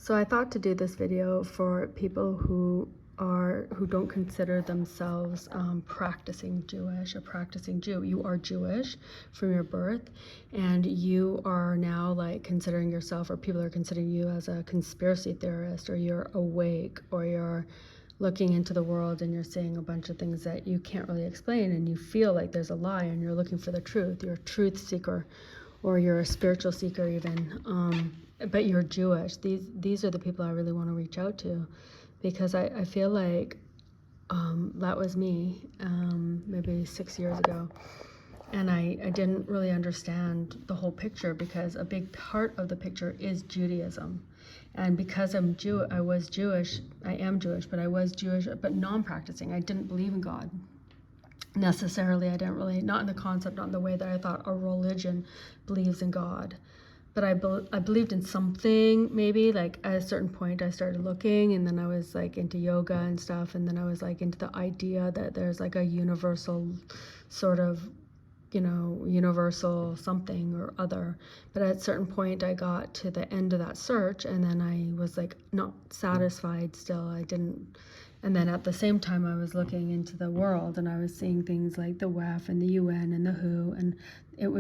So I thought to do this video for people who don't consider themselves practicing Jewish, a practicing Jew. You are Jewish from your birth, and you are now like considering yourself, or people are considering you as a conspiracy theorist, or you're awake, or you're looking into the world and you're seeing a bunch of things that you can't really explain, and you feel like there's a lie and you're looking for the truth. You're a truth seeker, or you're a spiritual seeker even, but you're Jewish. These are the people I really want to reach out to, because I feel like that was me maybe 6 years ago, and I didn't really understand the whole picture, because a big part of the picture is Judaism. And because I am Jewish, but I was Jewish, but non-practicing. I didn't believe in God necessarily. I didn't really, not in the concept, not in the way that I thought a religion believes in God. But I believed in something, maybe. Like at a certain point I started looking, and then I was like into yoga and stuff, and then I was like into the idea that there's like a universal sort of, universal something or other. But at a certain point I got to the end of that search, and then I was like not satisfied still. And then at the same time I was looking into the world, and I was seeing things like the WEF and the UN and the WHO, and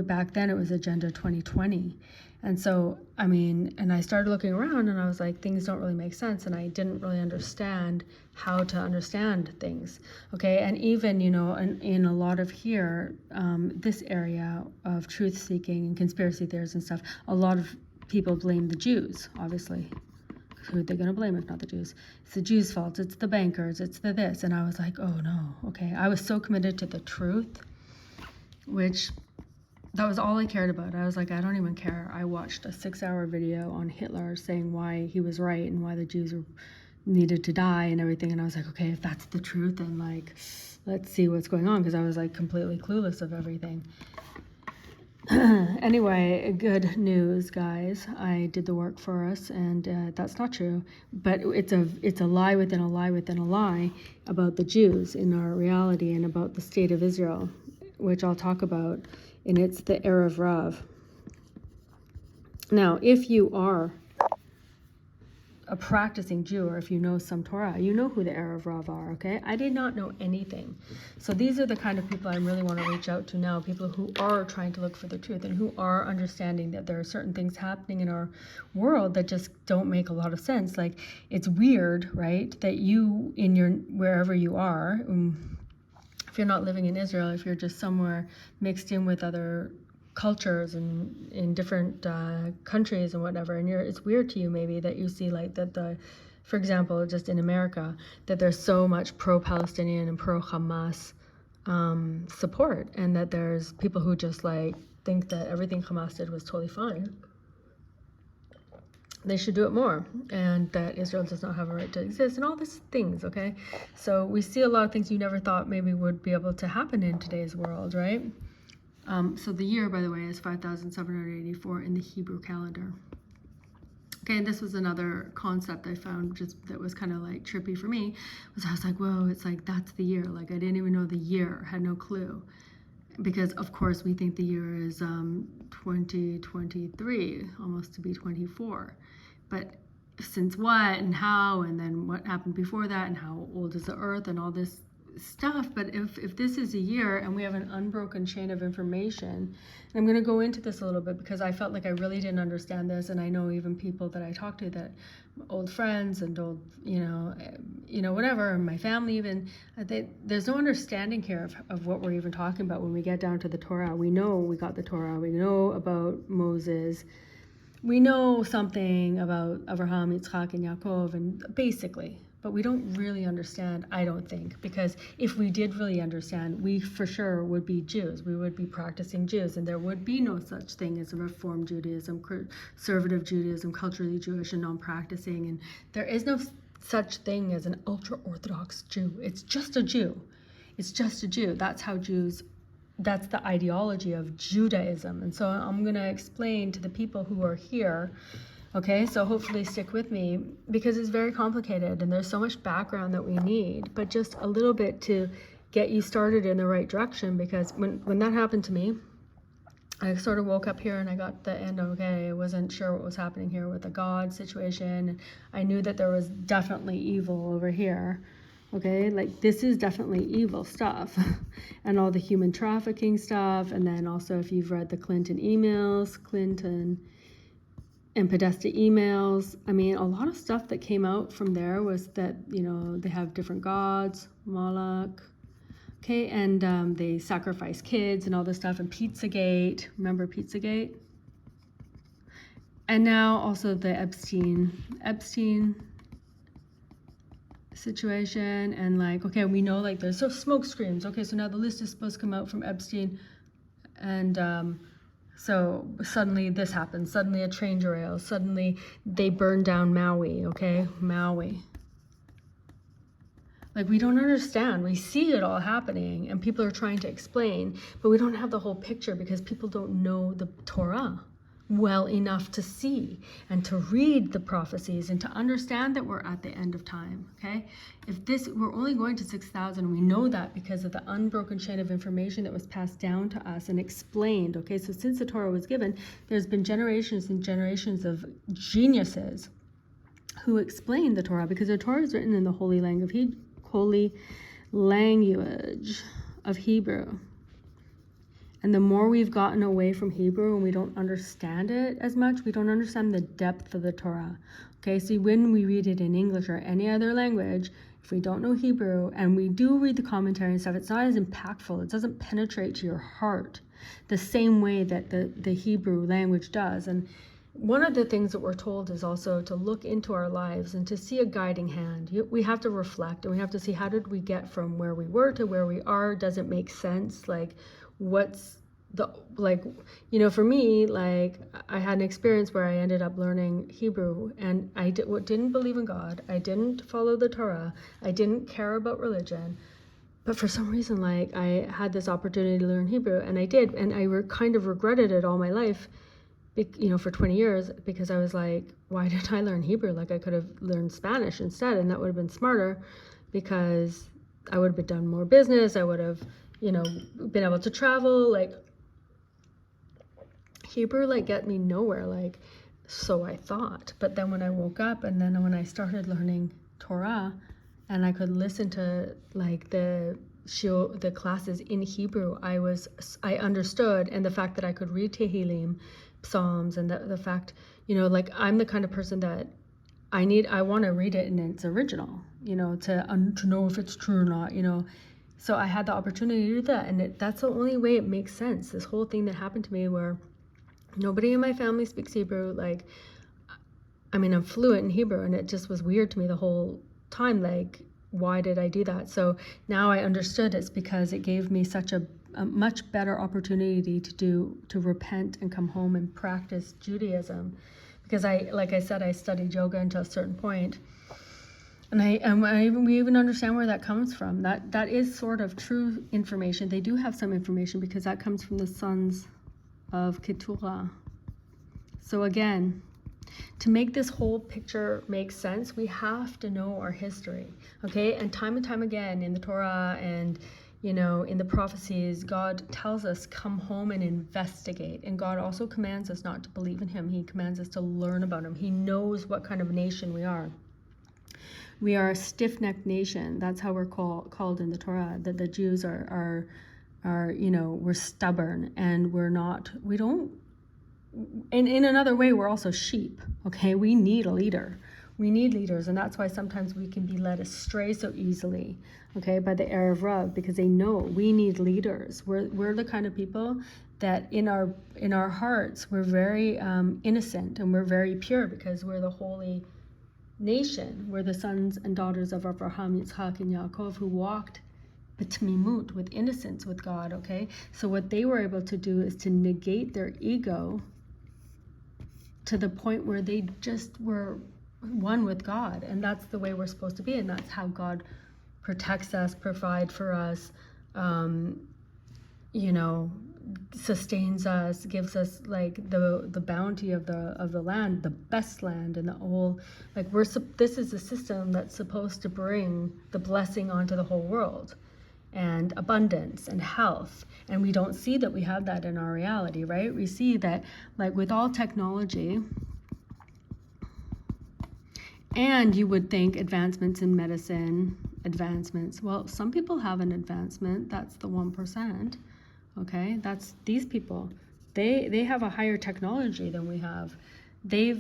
back then it was Agenda 2020. And so, and I started looking around, and I was like, things don't really make sense, and I didn't really understand how to understand things. Okay, and even, in a lot of here, this area of truth-seeking and conspiracy theories and stuff, a lot of people blame the Jews, obviously. Who are they going to blame if not the Jews? It's the Jews' fault, it's the bankers, it's the this. And I was like, oh no, okay. I was so committed to the truth, which that was all I cared about. I was like, I don't even care. I watched a 6-hour video on Hitler saying why he was right and why the Jews needed to die and everything. And I was like, okay, if that's the truth, then like, let's see what's going on, because I was like completely clueless of everything. Anyway, good news, guys. I did the work for us, and that's not true. But it's a lie within a lie within a lie about the Jews in our reality, and about the state of Israel, which I'll talk about. And it's the Erev Rav. Now, if you are a practicing Jew, or if you know some Torah, you know who the Erev Rav are, okay? I did not know anything. So these are the kind of people I really want to reach out to now, people who are trying to look for the truth, and who are understanding that there are certain things happening in our world that just don't make a lot of sense. Like, it's weird, right, that you, wherever you are, if you're not living in Israel, if you're just somewhere mixed in with other cultures and in different countries and whatever, and it's weird to you maybe that you see like that for example, just in America, that there's so much pro-Palestinian and pro-Hamas support, and that there's people who just like think that everything Hamas did was totally fine. They should do it more, and that Israel does not have a right to exist, and all these things, okay? So we see a lot of things you never thought maybe would be able to happen in today's world, right? So the year, by the way, is 5,784 in the Hebrew calendar. Okay, and this was another concept I found just that was kind of like trippy for me, was I was like, whoa, it's like, that's the year. Like, I didn't even know the year, had no clue. Because of course we think the year is 2023, almost to be 24. But since what and how, and then what happened before that, and how old is the earth, and all this stuff. But if this is a year, and we have an unbroken chain of information, and I'm going to go into this a little bit, because I felt like I really didn't understand this, and I know even people that I talk to, that old friends and old, whatever, and my family even, there's no understanding here of what we're even talking about when we get down to the Torah. We know we got the Torah, we know about Moses, we know something about Abraham, Yitzchak, and Yaakov, and basically, but we don't really understand, I don't think, because if we did really understand, we for sure would be Jews. We would be practicing Jews, and there would be no such thing as a Reform Judaism, conservative Judaism, culturally Jewish and non-practicing, and there is no such thing as an ultra-Orthodox Jew. It's just a Jew. It's just a Jew. That's how Jews, that's the ideology of Judaism. And so I'm going to explain to the people who are here, okay? So hopefully stick with me, because it's very complicated and there's so much background that we need, but just a little bit to get you started in the right direction. Because when that happened to me, I sort of woke up here and I got the end. Okay, I wasn't sure what was happening here with the God situation. I knew that there was definitely evil over here. Okay, like this is definitely evil stuff. And all the human trafficking stuff. And then also if you've read the Clinton and Podesta emails, I mean, a lot of stuff that came out from there was that, you know, they have different gods, Moloch, okay, and they sacrifice kids and all this stuff, and Pizzagate, remember Pizzagate? And now also the Epstein situation, and like, okay, we know like there's smoke screens. Okay, so now the list is supposed to come out from Epstein, and so suddenly this happens, suddenly a train derails, suddenly they burn down Maui, okay, Maui. Like, we don't understand. We see it all happening and people are trying to explain, but we don't have the whole picture because people don't know the Torah well enough to see and to read the prophecies and to understand that we're at the end of time, okay? We're only going to 6,000, we know that because of the unbroken chain of information that was passed down to us and explained, okay? So since the Torah was given, there's been generations and generations of geniuses who explained the Torah, because the Torah is written in the holy language of Hebrew. And the more we've gotten away from Hebrew and we don't understand it as much, we don't understand the depth of the Torah. Okay, so when we read it in English or any other language, if we don't know Hebrew and we do read the commentary and stuff, it's not as impactful. It doesn't penetrate to your heart the same way that the Hebrew language does. And one of the things that we're told is also to look into our lives and to see a guiding hand. We have to reflect and we have to see, how did we get from where we were to where we are? Does it make sense? Like, what's the, like, you know, for me, like, I had an experience where I ended up learning Hebrew and I didn't believe in God. I didn't follow the Torah. I didn't care about religion. But for some reason, like, I had this opportunity to learn Hebrew and I did. And I kind of regretted it all my life, you know, for 20 years, because I was like, why did I learn Hebrew? Like, I could have learned Spanish instead, and that would have been smarter because I would have done more business. I would have, you know, been able to travel. Like, Hebrew, like, get me nowhere, like, so I thought. But then when I woke up and then when I started learning Torah and I could listen to, like, the classes in Hebrew, I understood. And the fact that I could read Tehillim, Psalms, and the fact, you know, like, I'm the kind of person that I want to read it in its original, you know, to know if it's true or not, you know. So I had the opportunity to do that, and that's the only way it makes sense. This whole thing that happened to me where nobody in my family speaks Hebrew, like, I mean, I'm fluent in Hebrew, and it just was weird to me the whole time, like, why did I do that? So now I understood it's because it gave me such a much better opportunity to repent and come home and practice Judaism, because like I said, I studied yoga until a certain point, and we even understand where that comes from. That is sort of true information. They do have some information because that comes from the sons of Keturah. So again, to make this whole picture make sense, we have to know our history, okay? And time again in the Torah and, you know, in the prophecies, God tells us, come home and investigate. And God also commands us not to believe in him. He commands us to learn about him. He knows what kind of nation we are. We are a stiff-necked nation. That's how we're called in the Torah, that the Jews are, you know, we're stubborn and we don't, and in another way, we're also sheep, okay? We need a leader. We need leaders, and that's why sometimes we can be led astray so easily, okay, by the Erev Rav, because they know we need leaders. We're the kind of people that in our hearts, we're very innocent and we're very pure because we're the holy nation. We're the sons and daughters of Abraham, Yitzhak, and Yaakov, who walked b'tmimut, with innocence with God, okay? So what they were able to do is to negate their ego to the point where they just were one with God. And that's the way we're supposed to be. And that's how God protects us, provides for us, you know, sustains us, gives us like the bounty of the land, the best land, and the whole, like, this is a system that's supposed to bring the blessing onto the whole world. and abundance and health. And we don't see that we have that in our reality, right? We see that, like, with all technology, and you would think advancements in medicine, well, some people have an advancement. That's the 1%. Okay, that's these people. They have a higher technology than we have. They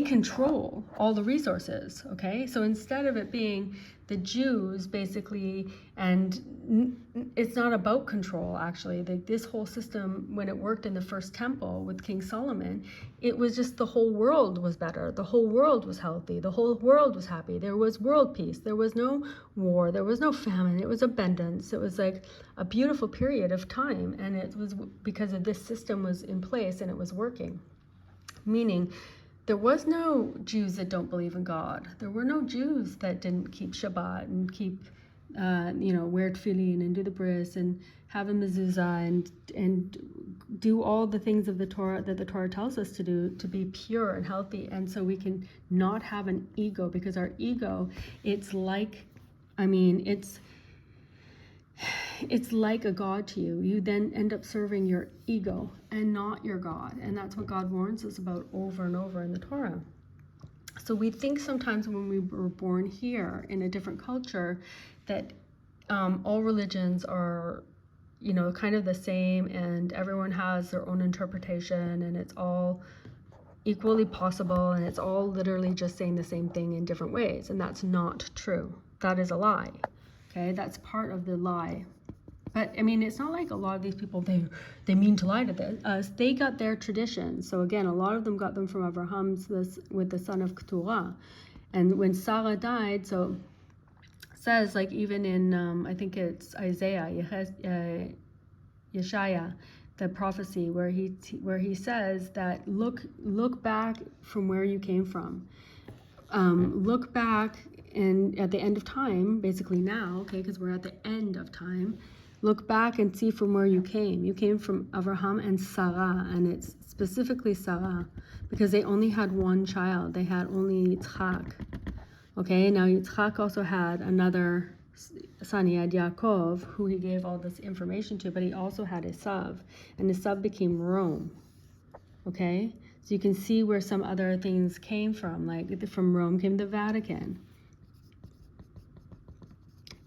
control all the resources. Okay, so instead of it being the Jews basically, and it's not about control actually. This whole system, when it worked in the first temple with King Solomon, it was just the whole world was better. The whole world was healthy. The whole world was happy. There was world peace. There was no war. There was no famine. It was abundance. It was like a beautiful period of time, and it was because of this system was in place and it was working. Meaning, there was no Jews that don't believe in God. There were no Jews that didn't keep Shabbat and keep, wear tefillin and do the bris and have a mezuzah and do all the things of the Torah that the Torah tells us to do to be pure and healthy. And so we can not have an ego, because our ego, it's like a god to you. You then end up serving your ego and not your God. And that's what God warns us about over and over in the Torah. So we think sometimes when we were born here in a different culture that all religions are, kind of the same, and everyone has their own interpretation, and it's all equally possible, and it's all literally just saying the same thing in different ways. And that's not true. That is a lie. Okay, that's part of the lie. But it's not like a lot of these people, they mean to lie to us. They got their traditions. So again, a lot of them got them from Abraham's with the son of Keturah. And when Sarah died, so it says, like, even in I think it's Isaiah, Yeshaya, the prophecy where he says that look back from where you came from. Look back and at the end of time, basically now, okay, because we're at the end of time. Look back and see from where you came. You came from Abraham and Sarah, and it's specifically Sarah, because they only had one child. They had only Yitzchak. Okay, now Yitzchak also had another son, he had Yaakov, who he gave all this information to, but he also had Esav, and Esav became Rome. Okay, so you can see where some other things came from, like from Rome came the Vatican.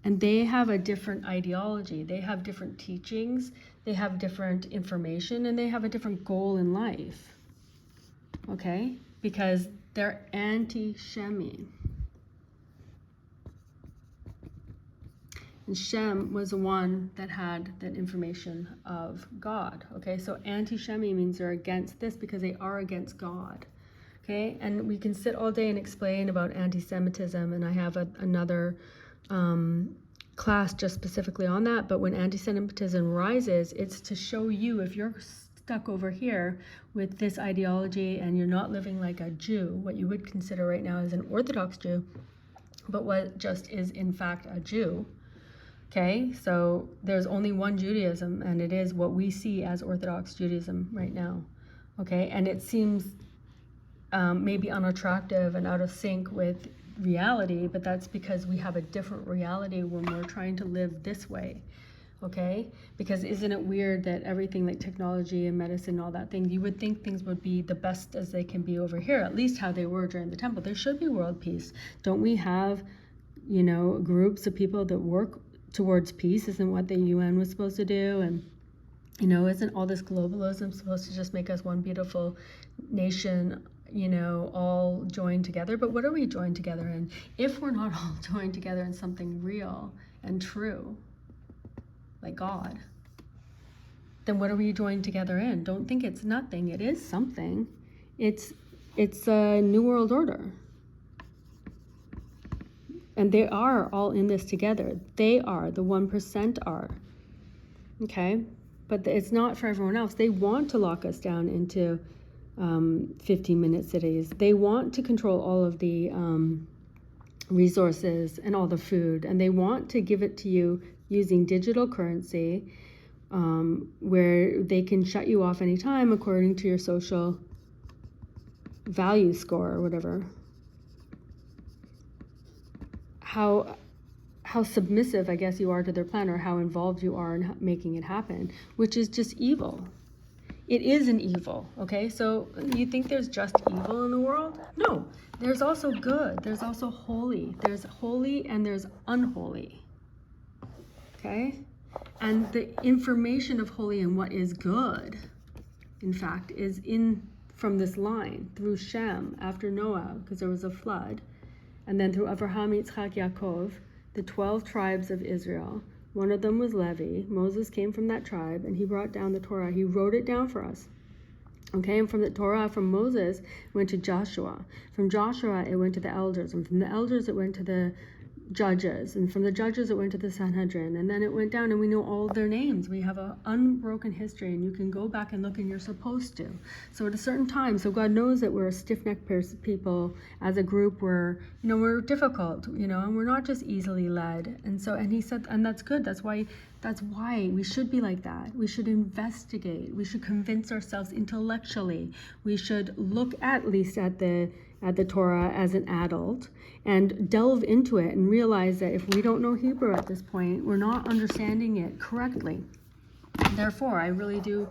And they have a different ideology. They have different teachings. They have different information, and they have a different goal in life. Okay? Because they're anti-Shemi. And Shem was the one that had that information of God. Okay? So anti-Shemi means they're against this because they are against God. Okay? And we can sit all day and explain about anti-Semitism, and I have another class just specifically on that. But when anti-Semitism rises, it's to show you, if you're stuck over here with this ideology and you're not living like a Jew, what you would consider right now as an Orthodox Jew, but what just is in fact a Jew. Okay, so there's only one Judaism, and it is what we see as Orthodox Judaism right now. Okay, and it seems maybe unattractive and out of sync with reality, but that's because we have a different reality when we're trying to live this way. Okay, because isn't it weird that everything like technology and medicine, all that thing, you would think things would be the best as they can be over here, at least how they were during the temple. There should be world peace. Don't we have groups of people that work towards peace? Isn't what the UN was supposed to do? And isn't all this globalism supposed to just make us one beautiful nation, all joined together? But what are we joined together in if we're not all joined together in something real and true, like God? Then what are we joined together in? Don't think it's nothing. It is something. It's a new world order. And they are all in this together. They are, the 1% are. Okay? But it's not for everyone else. They want to lock us down into 15-minute cities. They want to control all of the resources and all the food. And they want to give it to you using digital currency, where they can shut you off anytime according to your social value score or whatever. How how submissive, I guess, you are to their plan, or how involved you are in making it happen, which is just evil. It is an evil, okay? So you think there's just evil in the world? No, there's also good. There's also holy. There's holy and there's unholy, okay? And the information of holy and what is good, in fact, is in from this line through Shem after Noah, because there was a flood, and then through Abraham, Yitzchak, Yaakov, the 12 tribes of Israel. One of them was Levi. Moses came from that tribe, and he brought down the Torah. He wrote it down for us. Okay, and from the Torah, from Moses, it went to Joshua. From Joshua, it went to the elders. And from the elders, it went to the judges. And from the judges, it went to the Sanhedrin. And then it went down, and we know all of their names. We have an unbroken history, and you can go back and look, and you're supposed to. So at a certain time, so God knows that we're a stiff-necked people. As a group, we're difficult, and we're not just easily led. And he said, and that's good. That's why we should be like that. We should investigate. We should convince ourselves intellectually. We should look at least at the Torah as an adult and delve into it and realize that if we don't know Hebrew at this point, we're not understanding it correctly. Therefore, I really do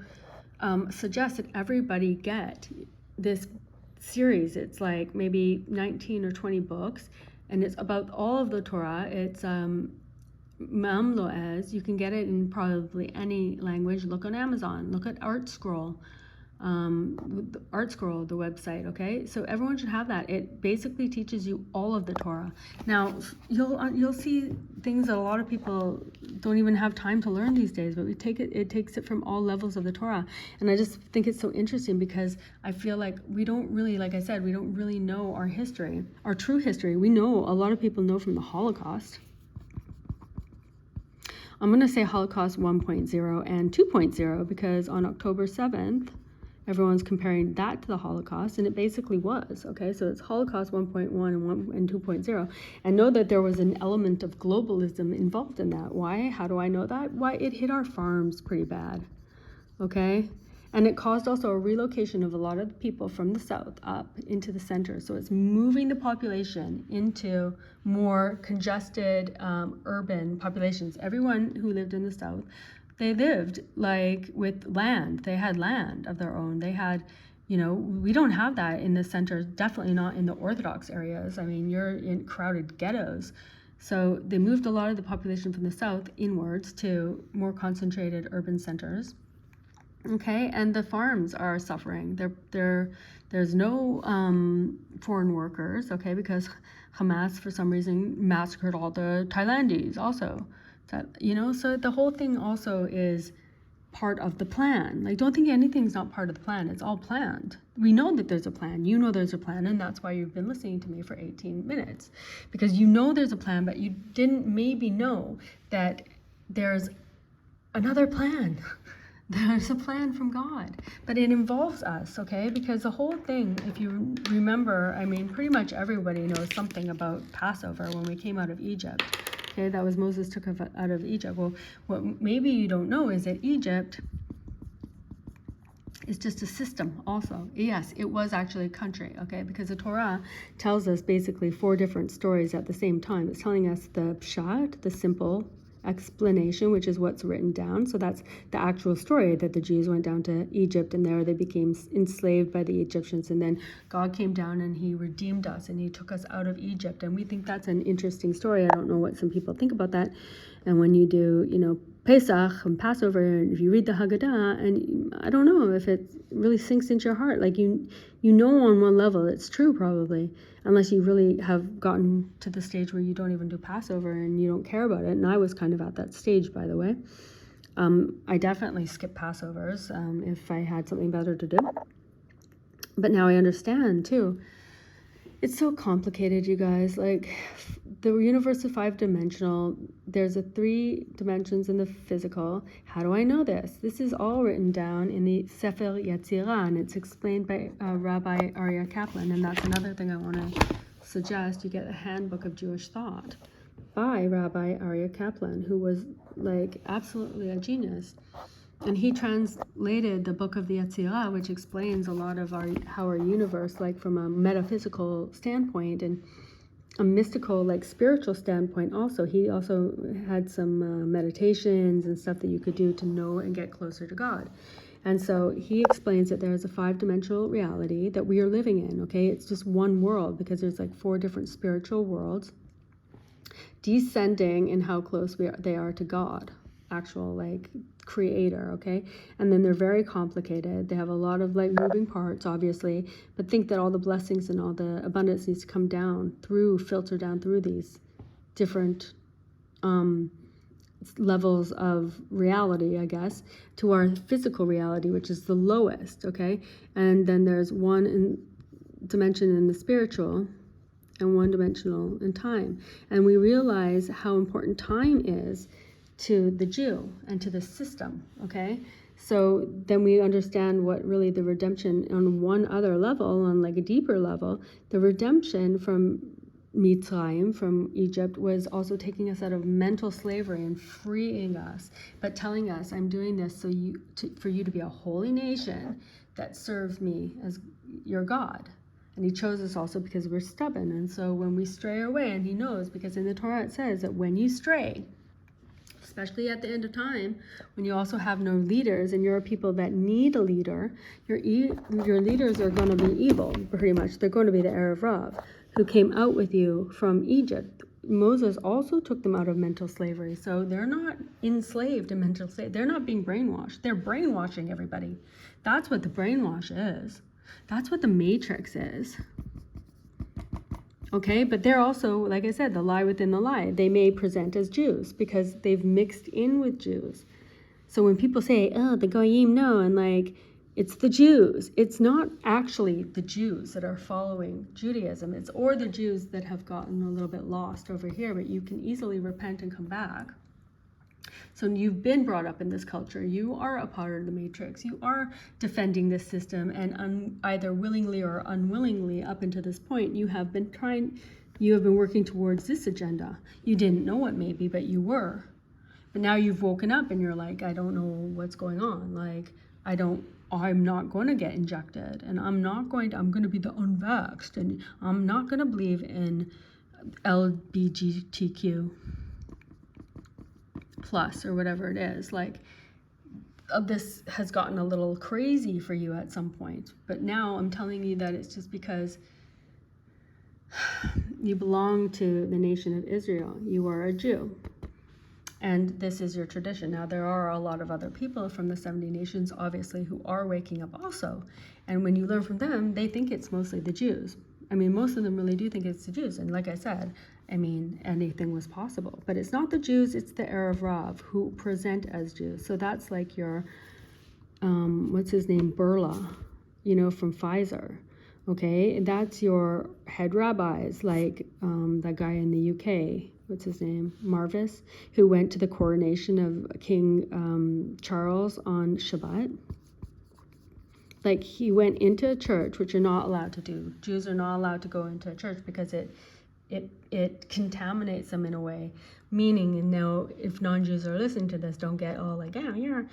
suggest that everybody get this series. It's like maybe 19 or 20 books, and it's about all of the Torah. It's Ma'am Loez. You can get it in probably any language. Look on Amazon. Look at ArtScroll. ArtScroll, the website, okay? So everyone should have that. It basically teaches you all of the Torah. Now, you'll see things that a lot of people don't even have time to learn these days, but it takes it from all levels of the Torah. And I just think it's so interesting because I feel like we don't really, like I said, we don't really know our history, our true history. We know, a lot of people know from the Holocaust. I'm going to say Holocaust 1.0 and 2.0 because on October 7th, everyone's comparing that to the Holocaust, and it basically was, okay? So it's Holocaust 1.1 and 2.0. And know that there was an element of globalism involved in that. Why? How do I know that? Why? It hit our farms pretty bad, okay? And it caused also a relocation of a lot of the people from the south up into the center. So it's moving the population into more congested urban populations. Everyone who lived in the south, they lived like with land. They had land of their own. They had, we don't have that in the center, definitely not in the Orthodox areas. I mean, you're in crowded ghettos. So they moved a lot of the population from the south inwards to more concentrated urban centers. Okay, and the farms are suffering. There's no foreign workers, okay, because Hamas for some reason massacred all the Thailandese also. So the whole thing also is part of the plan. Like, don't think anything's not part of the plan. It's all planned. We know that there's a plan. You know there's a plan, and that's why you've been listening to me for 18 minutes. Because you know there's a plan, but you didn't maybe know that there's another plan. There's a plan from God, but it involves us, okay? Because the whole thing, if you remember, I mean, pretty much everybody knows something about Passover when we came out of Egypt. Okay, that was Moses took us out of Egypt. Well, what maybe you don't know is that Egypt is just a system also. Yes, it was actually a country, okay? Because the Torah tells us basically 4 different stories at the same time. It's telling us the pshat, the simple explanation, which is what's written down. So that's the actual story that the Jews went down to Egypt, and there they became enslaved by the Egyptians, and then God came down and he redeemed us and he took us out of Egypt. And we think that's an interesting story. I don't know what some people think about that. And when you do, Pesach and Passover, and if you read the Haggadah, and I don't know if it really sinks into your heart. Like you know on one level it's true probably, unless you really have gotten to the stage where you don't even do Passover and you don't care about it. And I was kind of at that stage, by the way. I definitely skip Passovers if I had something better to do. But now I understand too. It's so complicated, you guys. Like, the universe is 5-dimensional. There's 3 dimensions in the physical. How do I know this? This is all written down in the Sefer Yetzirah, and it's explained by Rabbi Aryeh Kaplan. And that's another thing I want to suggest. You get a handbook of Jewish thought by Rabbi Aryeh Kaplan, who was like absolutely a genius. And he translated the book of the Yetzirah, which explains a lot of how our universe, like from a metaphysical standpoint. And a mystical, like spiritual standpoint also. He also had some meditations and stuff that you could do to know and get closer to God. And so he explains that there is a 5-dimensional reality that we are living in, okay? It's just one world because there's like 4 different spiritual worlds descending in how close they are to God, actual like creator, okay? And then they're very complicated. They have a lot of like moving parts, obviously, but think that all the blessings and all the abundance needs to come down through, filter down through these different levels of reality, I guess, to our physical reality, which is the lowest, okay? And then there's one dimension in the spiritual and one dimensional in time. And we realize how important time is to the Jew and to the system, okay? So then we understand what really the redemption on one other level, on like a deeper level, the redemption from Mitzrayim, from Egypt, was also taking us out of mental slavery and freeing us, but telling us, I'm doing this for you to be a holy nation that serves me as your God. And he chose us also because we're stubborn. And so when we stray away, and he knows, because in the Torah it says that when you stray, especially at the end of time, when you also have no leaders and you're a people that need a leader, your leaders are going to be evil, pretty much. They're going to be the Erev Rav, who came out with you from Egypt. Moses also took them out of mental slavery. So they're not enslaved in mental slavery. They're not being brainwashed. They're brainwashing everybody. That's what the brainwash is. That's what the matrix is. Okay, but they're also, like I said, the lie within the lie. They may present as Jews because they've mixed in with Jews. So when people say, oh, the Goyim, no, and like, it's the Jews. It's not actually the Jews that are following Judaism. It's or the Jews that have gotten a little bit lost over here, but you can easily repent and come back. So you've been brought up in this culture. You are a part of the matrix. You are defending this system, and either willingly or unwillingly up until this point, you have been working towards this agenda. You didn't know it maybe, but you were. But now you've woken up and you're like, I don't know what's going on. Like, I'm not going to get injected, and I'm going to be the unvaxxed, and I'm not going to believe in LGBTQ plus or whatever it is. Like, this has gotten a little crazy for you at some point, but now I'm telling you that it's just because you belong to the nation of Israel. You are a Jew, and this is your tradition. Now, there are a lot of other people from the 70 nations, obviously, who are waking up also, and when you learn from them, they think it's mostly the Jews. I mean, most of them really do think it's the Jews, and like I said, I mean, anything was possible. But it's not the Jews, it's the Erev Rav who present as Jews. So that's like your, what's his name, Burla, from Pfizer. Okay, that's your head rabbis, like that guy in the UK, what's his name, Marvis, who went to the coronation of King Charles on Shabbat. Like, he went into a church, which you're not allowed to do. Jews are not allowed to go into a church because it contaminates them in a way. Meaning, if non-Jews are listening to this, don't get all like, oh, you're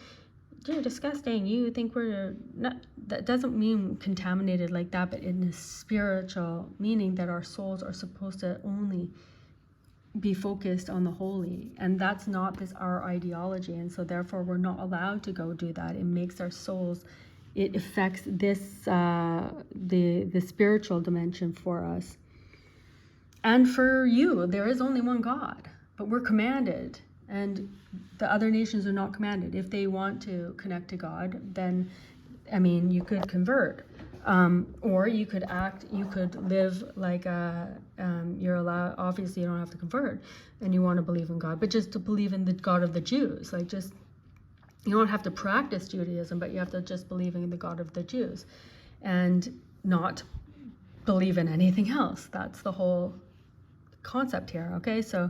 disgusting. You think we're not. That doesn't mean contaminated like that, but in a spiritual meaning that our souls are supposed to only be focused on the holy, and that's not our ideology. And so therefore, we're not allowed to go do that. It makes our souls. It affects this the spiritual dimension for us. And for you, there is only one God, but we're commanded, and the other nations are not commanded. If they want to connect to God, then, I mean, you could convert, or you could live like you're allowed. Obviously, you don't have to convert, and you want to believe in God, but just to believe in the God of the Jews, like just. You don't have to practice Judaism, but you have to just believe in the God of the Jews and not believe in anything else. That's the whole concept here, okay? So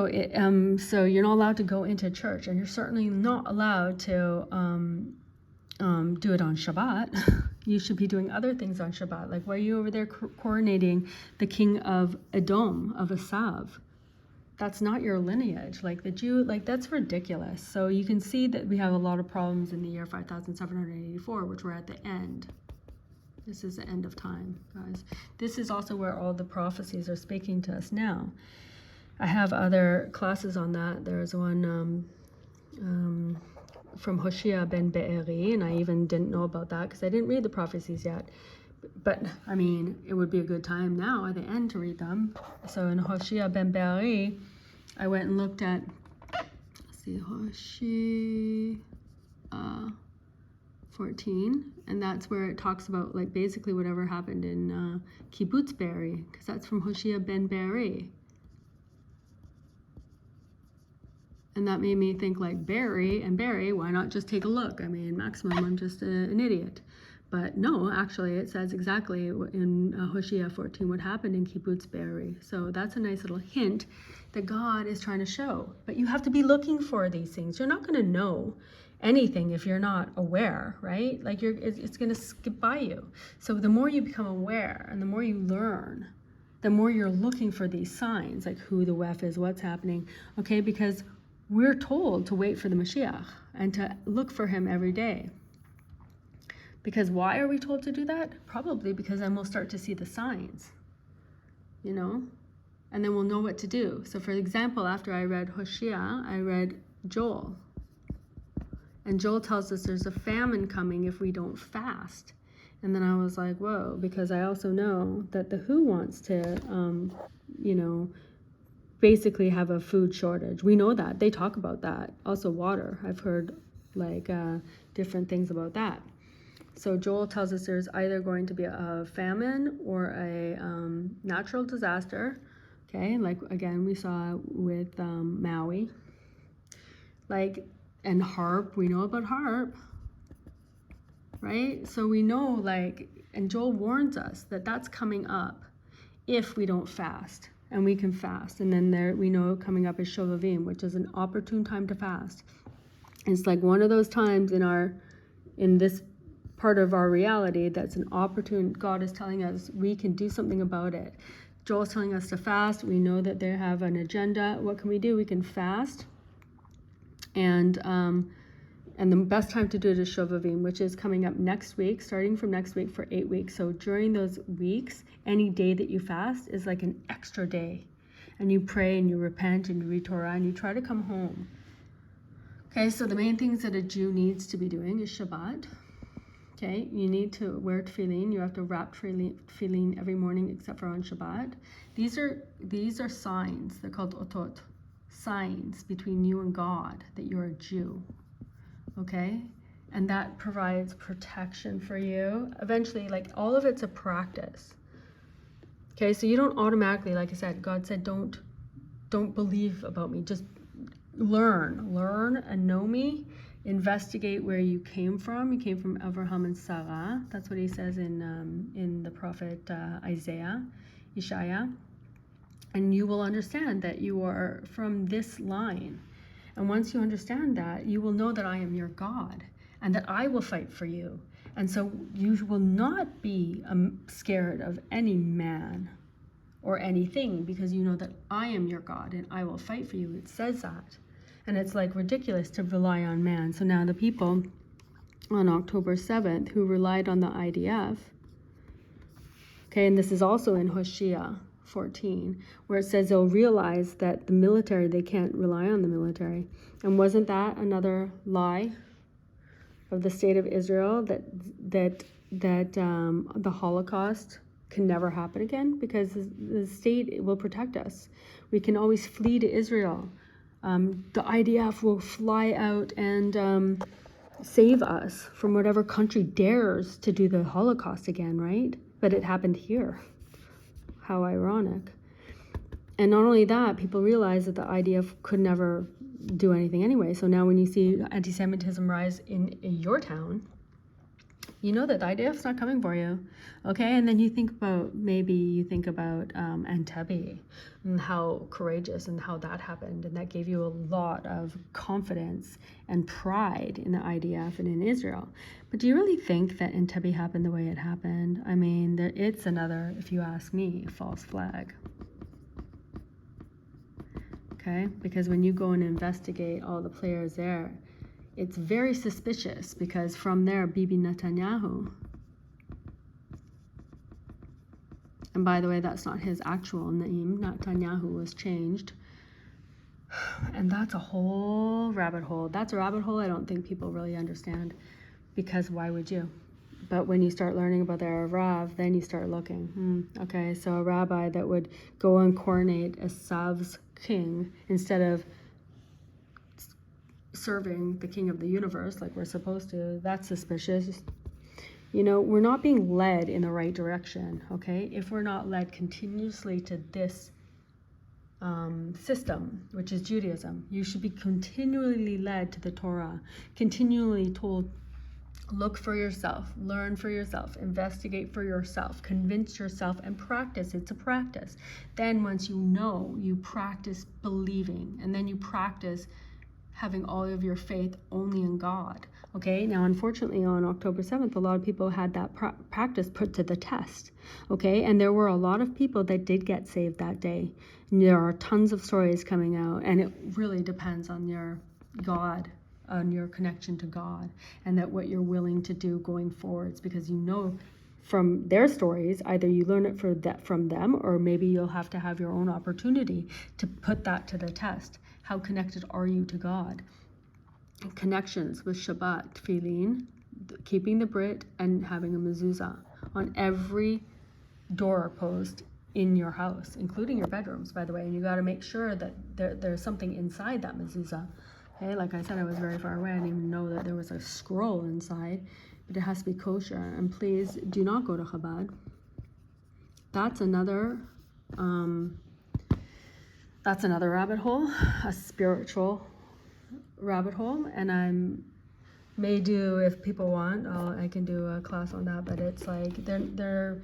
you're not allowed to go into church, and you're certainly not allowed to do it on Shabbat. You should be doing other things on Shabbat. Like, why are you over there coronating the king of Edom, of Esav? That's not your lineage. Like, the Jew, like, that's ridiculous. So you can see that we have a lot of problems in the year 5784, which we're at the end. This is the end of time, guys. This is also where all the prophecies are speaking to us now. I have other classes on that. There's one from Hoshea ben Be'eri, and I even didn't know about that because I didn't read the prophecies yet. But, I mean, it would be a good time now at the end to read them. So in Hoshea ben Be'eri, I went and looked at, let's see, Hoshea 14, and that's where it talks about, like, basically whatever happened in Kibbutz Be'eri, because that's from Hoshea ben Be'eri. And that made me think, like, Barry, why not just take a look? I mean, maximum, I'm just an idiot. But no, actually, it says exactly in Hoshea 14 what happened in Kibbutz Be'eri. So that's a nice little hint that God is trying to show. But you have to be looking for these things. You're not going to know anything if you're not aware, right? Like, it's going to skip by you. So the more you become aware and the more you learn, the more you're looking for these signs, like who the WEF is, what's happening, okay? Because we're told to wait for the Mashiach and to look for him every day. Because why are we told to do that? Probably because then we'll start to see the signs, you know, and then we'll know what to do. So for example, after I read Hoshea, I read Joel. And Joel tells us there's a famine coming if we don't fast. And then I was like, whoa, because I also know that the WHO wants to, you know, basically have a food shortage. We know that. They talk about that. Also water. I've heard like different things about that. So Joel tells us there's either going to be a famine or a natural disaster. Okay, like again we saw with Maui. Like, and HARP, we know about HARP, right? So we know, like, and Joel warns us that that's coming up if we don't fast. And we can fast. And then there we know coming up is Shovavim, which is an opportune time to fast. It's like one of those times in this part of our reality that's an opportune. God is telling us we can do something about it. Joel's telling us to fast. We know that they have an agenda. What can we do? We can fast. And the best time to do it is Shovavim, which is coming up next week, starting from next week for 8 weeks. So during those weeks, any day that you fast is like an extra day. And you pray and you repent and you read Torah and you try to come home. Okay, so the main things that a Jew needs to be doing is Shabbat. Okay, you need to wear tefillin. You have to wrap tefillin every morning except for on Shabbat. These are signs. They're called otot. Signs between you and God that you're a Jew. Okay, and that provides protection for you. Eventually, like, all of it's a practice. Okay, so you don't automatically, like I said, God said, don't believe about me. Just learn and know me. Investigate where you came from. You came from Abraham and Sarah. That's what he says in the prophet Isaiah. And you will understand that you are from this line. And once you understand that, you will know that I am your God and that I will fight for you. And so you will not be scared of any man or anything because you know that I am your God and I will fight for you. It says that. And it's like ridiculous to rely on man. So now the people on October 7th who relied on the IDF, okay, and this is also in Hoshea 14, where it says they'll realize that the military, they can't rely on the military. And wasn't that another lie of the state of Israel, that the Holocaust can never happen again because the state will protect us. We can always flee to Israel. The IDF will fly out and save us from whatever country dares to do the Holocaust again, right? But it happened here. How ironic. And not only that, people realize that the IDF could never do anything anyway. So now when you see anti-Semitism rise in your town, you know that the IDF's not coming for you. Okay, and then you think about Entebbe and how courageous and how that happened. And that gave you a lot of confidence and pride in the IDF and in Israel. But do you really think that Entebbe happened the way it happened? I mean, it's another, if you ask me, false flag. Okay, because when you go and investigate all the players there, it's very suspicious because from there, Bibi Netanyahu And by the way, that's not his actual name. Netanyahu was changed. And that's a whole rabbit hole. That's a rabbit hole I don't think people really understand, because why would you? But when you start learning about the Rav, then you start looking. Okay, so a rabbi that would go and coronate a Sav's king instead of serving the king of the universe like we're supposed to, that's suspicious. You know, we're not being led in the right direction, okay? If we're not led continuously to this system, which is Judaism, you should be continually led to the Torah, continually told, look for yourself, learn for yourself, investigate for yourself, convince yourself, and practice. It's a practice. Then once you know, you practice believing, and then you practice having all of your faith only in God. Okay, now unfortunately on October 7th, a lot of people had that practice put to the test. Okay, and there were a lot of people that did get saved that day. And there are tons of stories coming out, and it really depends on your God, on your connection to God, and that what you're willing to do going forwards, because you know from their stories, either you learn it from them, or maybe you'll have to have your own opportunity to put that to the test. How connected are you to God? Connections with Shabbat, Tefillin, keeping the Brit, and having a mezuzah on every doorpost in your house, including your bedrooms, by the way. And you got to make sure that there's something inside that mezuzah. Okay, like I said, I was very far away. I didn't even know that there was a scroll inside, but it has to be kosher. And please do not go to Chabad. That's another rabbit hole, a spiritual rabbit hole. And I may do, if people want, I can do a class on that. But it's like they're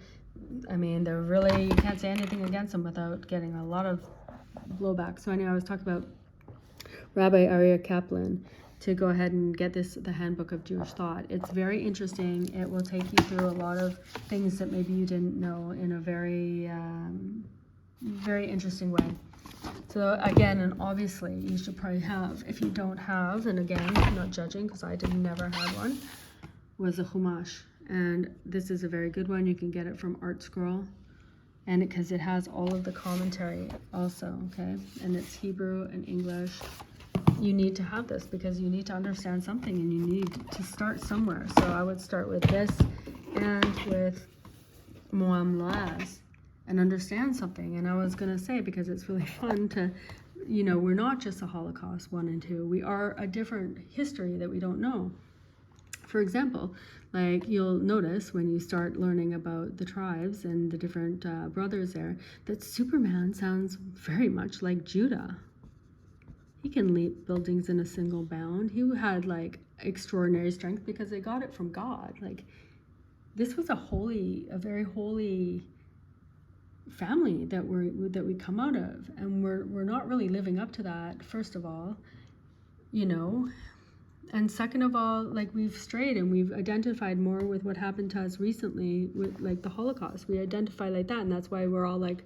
really, you can't say anything against them without getting a lot of blowback. So anyway, I was talking about Rabbi Aryeh Kaplan to go ahead and get the Handbook of Jewish Thought. It's very interesting. It will take you through a lot of things that maybe you didn't know in a very, very interesting way. So again, and obviously you should probably have, if you don't have, and again, I'm not judging because I never had one, was a Chumash. And this is a very good one. You can get it from Art Scroll. And because it has all of the commentary also, okay? And it's Hebrew and English. You need to have this because you need to understand something, and you need to start somewhere. So I would start with this and with Moam Laz and understand something. And I was going to say, because it's really fun to, you know, we're not just the Holocaust 1 and 2. We are a different history that we don't know. For example, like you'll notice when you start learning about the tribes and the different brothers there, that Superman sounds very much like Judah. He can leap buildings in a single bound. He had like extraordinary strength because they got it from God. Like this was a very holy family that we come out of, and we're not really living up to that. First of all, you know. And second of all, like we've strayed and we've identified more with what happened to us recently with like the Holocaust. We identify like that, and that's why we're all like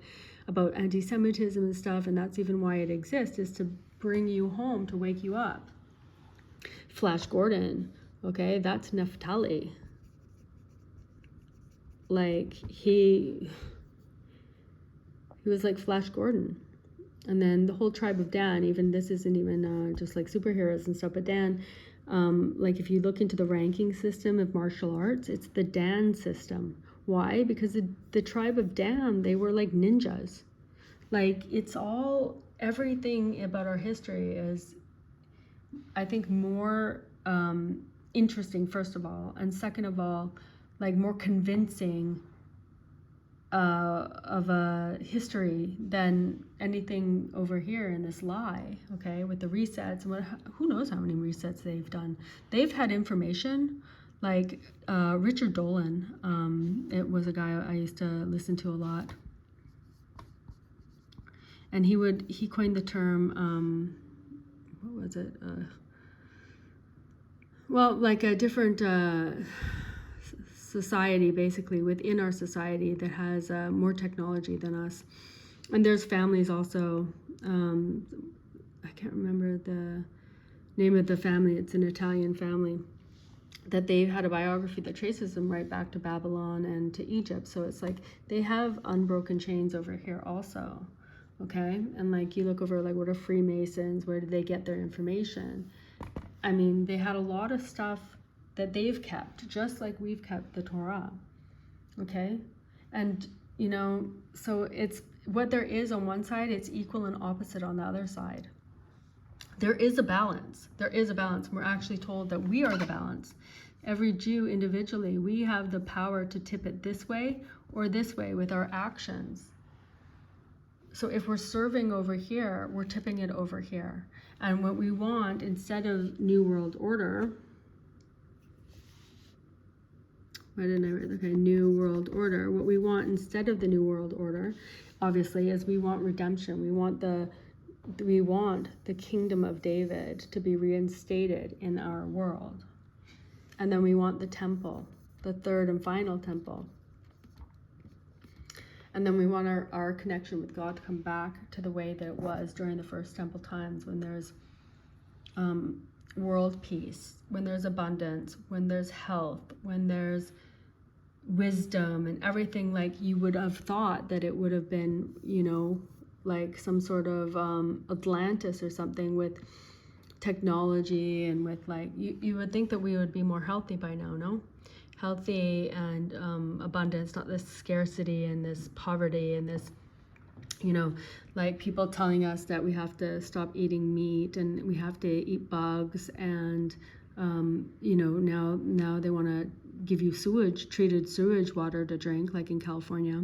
about anti-Semitism and stuff, and that's even why it exists, is to bring you home, to wake you up. Flash Gordon, okay, that's Naphtali. Like he was like Flash Gordon. And then the whole tribe of Dan, even this isn't even just like superheroes and stuff, but Dan, like if you look into the ranking system of martial arts, it's the Dan system. Why? Because the tribe of Dan, they were like ninjas. Like it's all, everything about our history is, I think, more interesting, first of all, and second of all, like more convincing of a history than anything over here in this lie, okay, with the resets and who knows how many resets they've done. They've had information like Richard Dolan. It was a guy I used to listen to a lot, and he coined the term what was it? Well, like a different society, basically within our society, that has more technology than us. And there's families also, I can't remember the name of the family, it's an Italian family, that they've had a biography that traces them right back to Babylon and to Egypt. So it's like they have unbroken chains over here also, okay? And like you look over, like, what are Freemasons? Where did they get their information? I mean, they had a lot of stuff that they've kept, just like we've kept the Torah, okay? And, you know, so it's what there is on one side, it's equal and opposite on the other side. There is a balance. There is a balance. We're actually told that we are the balance. Every Jew individually, we have the power to tip it this way or this way with our actions. So if we're serving over here, we're tipping it over here. And what we want, instead of New World Order, why didn't I write? Okay, New World Order. What we want instead of the New World Order, obviously, is we want redemption. We want the kingdom of David to be reinstated in our world. And then we want the temple, the third and final temple. And then we want our connection with God to come back to the way that it was during the first temple times, when there's world peace, when there's abundance, when there's health, when there's wisdom and everything. Like you would have thought that it would have been, you know, like some sort of Atlantis or something with technology and with like, you would think that we would be more healthy by now, no? Healthy and abundance, not this scarcity and this poverty and this, you know, like people telling us that we have to stop eating meat and we have to eat bugs, and you know, now they want to give you treated sewage water to drink, like in California.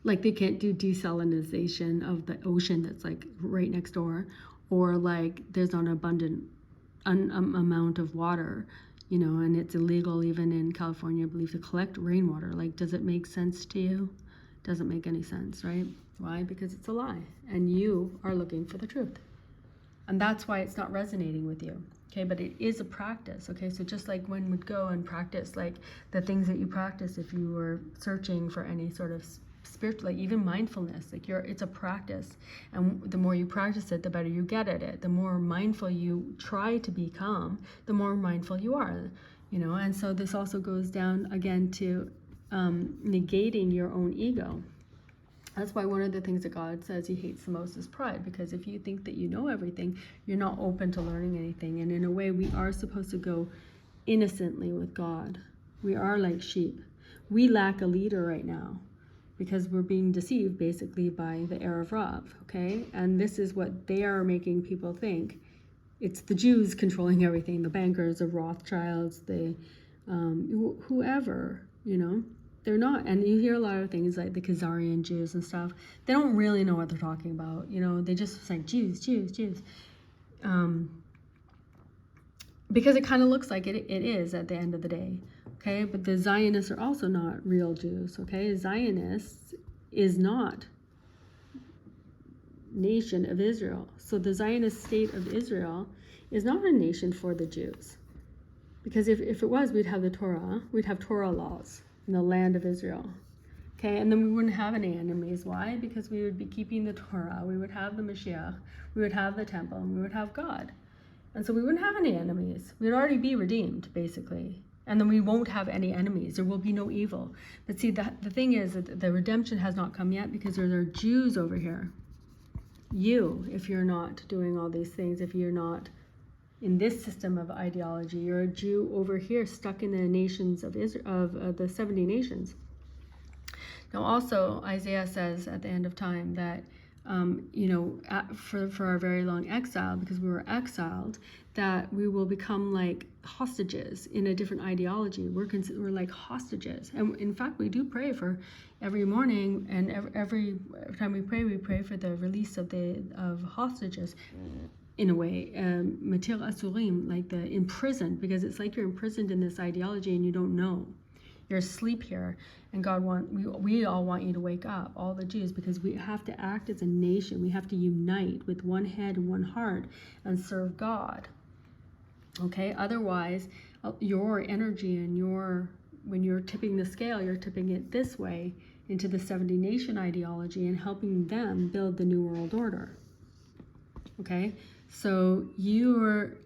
Like they can't do desalinization of the ocean that's like right next door, or like there's not an abundant amount of water, you know, and it's illegal even in California, I believe, to collect rainwater. Like, does it make sense to you? Doesn't make any sense, right? Why? Because it's a lie, and you are looking for the truth. And that's why it's not resonating with you, okay? But it is a practice, okay? So just like one would go and practice, like the things that you practice if you were searching for any sort of spiritual, like even mindfulness, like it's a practice, and the more you practice it, the better you get at it. The more mindful you try to become, the more mindful you are, you know. And so this also goes down again to negating your own ego. That's why one of the things that God says he hates the most is pride, because if you think that you know everything, you're not open to learning anything. And in a way, we are supposed to go innocently with God. We are like sheep. We lack a leader right now, because we're being deceived basically by the heir of Rav, okay? And this is what they are making people think. It's the Jews controlling everything, the bankers, the Rothschilds, the whoever, you know? They're not. And you hear a lot of things like the Khazarian Jews and stuff. They don't really know what they're talking about, you know? They just say Jews. Because it kind of looks like it is at the end of the day. Okay, but the Zionists are also not real Jews, okay? Zionists is not nation of Israel. So the Zionist state of Israel is not a nation for the Jews. Because if it was, we'd have the Torah, we'd have Torah laws in the land of Israel. Okay, and then we wouldn't have any enemies. Why? Because we would be keeping the Torah, we would have the Mashiach, we would have the temple, and we would have God. And so we wouldn't have any enemies. We'd already be redeemed, basically. And then we won't have any enemies. There will be no evil. But see, the thing is that the redemption has not come yet, because there are Jews over here. You, if you're not doing all these things, if you're not in this system of ideology, you're a Jew over here stuck in the nations of Israel, of the 70 nations. Now also, Isaiah says at the end of time that, for our very long exile, because we were exiled, that we will become like hostages in a different ideology. We're like hostages. And in fact, we do pray for every morning, and every time we pray for the release of hostages, in a way, matir asurim, like the imprisoned, because it's like you're imprisoned in this ideology and you don't know. You're asleep here, and we all want you to wake up, all the Jews, because we have to act as a nation. We have to unite with one head and one heart and serve God. Okay, otherwise, your energy and when you're tipping the scale, you're tipping it this way into the 70 nation ideology and helping them build the New World Order. Okay, so you're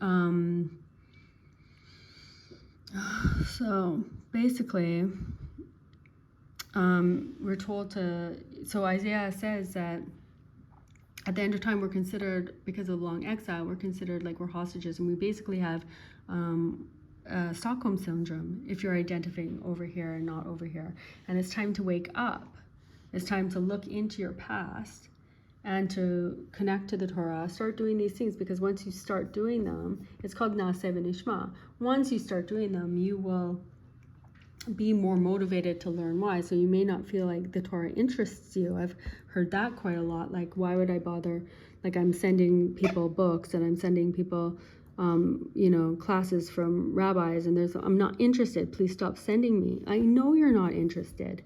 So basically, we're told to, so Isaiah says that at the end of time we're considered, because of long exile, we're considered like we're hostages, and we basically have Stockholm syndrome if you're identifying over here and not over here. And it's time to wake up. It's time to look into your past and to connect to the Torah. Start doing these things, because once you start doing them, it's called Naseh v'Nishma. Once you start doing them, you will be more motivated to learn why. So you may not feel like the Torah interests you. I've heard that quite a lot. Like, why would I bother? Like, I'm sending people books and I'm sending people, classes from rabbis, and I'm not interested. Please stop sending me. I know you're not interested,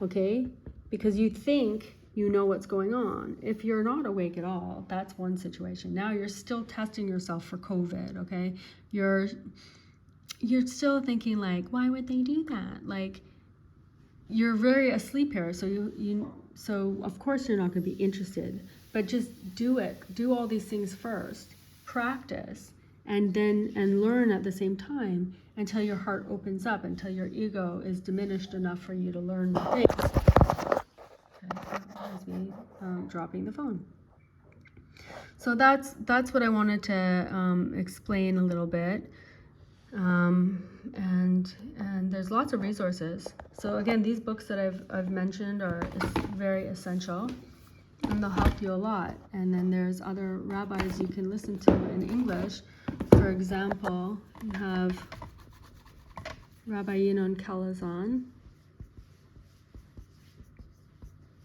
okay? Because you think you know what's going on. If you're not awake at all, that's one situation. Now you're still testing yourself for COVID, okay? You're still thinking like, why would they do that? Like, you're very asleep here, so so of course you're not going to be interested. But just do it. Do all these things first. Practice, and learn at the same time until your heart opens up, until your ego is diminished enough for you to learn the things. Okay, that was me dropping the phone. So that's what I wanted to explain a little bit. And there's lots of resources. So again, these books that I've mentioned are very essential, and they'll help you a lot. And then there's other rabbis you can listen to in English. For example, you have Rabbi Yinon Kalazan.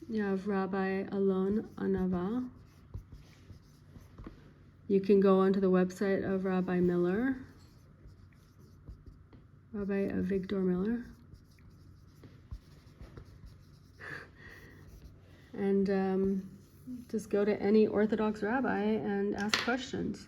You have Rabbi Alon Anava. You can go onto the website of Rabbi Miller, Rabbi Avigdor Miller. And just go to any Orthodox rabbi and ask questions.